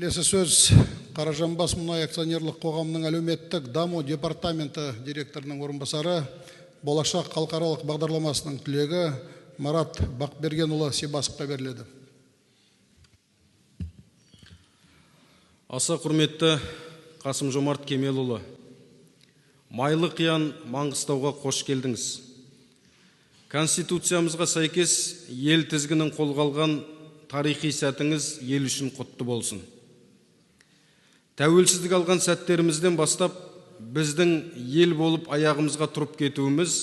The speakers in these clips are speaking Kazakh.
Келесі сөз Қаражанбас мұнай акционерлік қоғамының әлеуметтік даму департаменті директорының орынбасары, болашақ халықаралық бағдарламасының түлегі Марат Бақбергенұлы Сибасовқа беріледі. Аса құрметті Қасым-Жомарт Кемелұлы, майлы қиян Маңғыстауға қош келдіңіз. Конституциямызға сәйкес ел тізгінін қолға алған тарихи сәтіңіз ел үшін құтты болсын. Тәуелсіздік алған сәттерімізден бастап біздің ел болып аяғымызға тұрып кетуіміз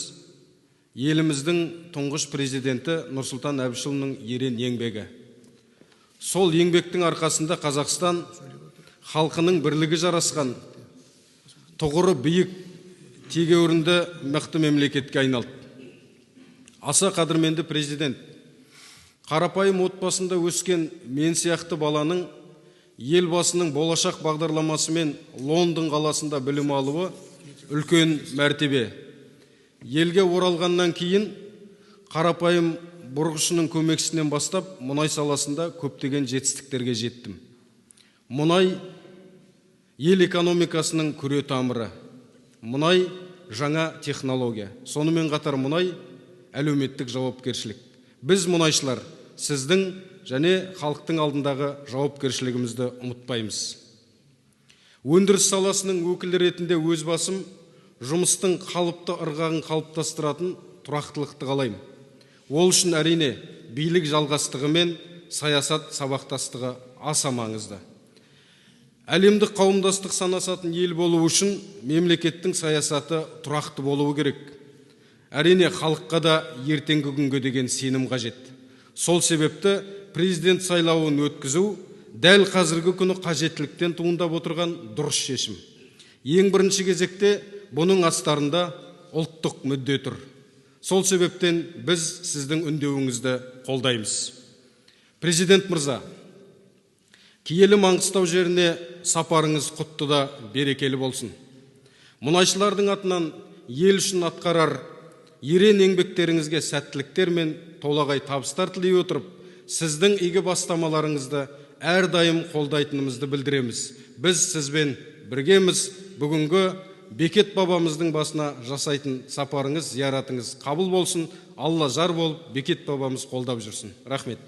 еліміздің тұңғыш президенті Нұрсұлтан Әбішұлының ерен еңбегі. Сол еңбектің арқасында Қазақстан халқының бірлігі жарасқан, тұғыры биік, тегеурінді мықты мемлекетке айналды. Аса қадірменді президент, қарапайым отбасында өскен мен сияқты баланың елбасының болашақ бағдарламасымен Лондон қаласында білім алуы үлкен мәртебе. Елге оралғаннан кейін қарапайым бұрғышының көмекшісінен бастап мұнай саласында көптеген жетістіктерге жеттім. Мұнай ел экономикасының күре тамыры. Мұнай жаңа технология. Сонымен қатар мұнай әлеуметтік жауапкершілік. Біз мұнайшылар сіздің және халықтың алдындағы жауапкершілігімізді ұмытпаймыз. Өндіріс саласының өкілі ретінде өз басым жұмыстың қалыпты ырғағын қалыптастыратын тұрақтылықты қалаймын. Ол үшін әрине билік жалғастығы мен саясат сабақтастығы аса маңызды. Әлемдік қауымдастық санасатын ел болу үшін мемлекеттің саясаты тұрақты болуы керек. Әрине халыққа да ертеңгі күнге деген сенім қажет. Сол себепті президент сайлауын өткізу дәл қазіргі күні қажеттіліктен туындап отырған дұрыс шешім. Ең бірінші кезекте бұның астарында ұлттық мүдде тұр. Сол себептен біз сіздің үндеуіңізді қолдаймыз. Президент мырза, киелі Маңғыстау жеріне сапарыңыз құтты да берекелі болсын. Мұнайшылардың атынан ел үшін атқарар ерен еңбектеріңізге сәттіліктер мен толағай табыстар тілей отырып, сіздің игі бастамаларыңызды әрдайым қолдайтынымызды білдіреміз. Біз сізбен біргеміз. Бүгінгі Бекет бабамыздың басына жасайтын сапарыңыз, зияратыңыз қабыл болсын. Алла жар болып, Бекет бабамыз қолдап жүрсін. Рахмет.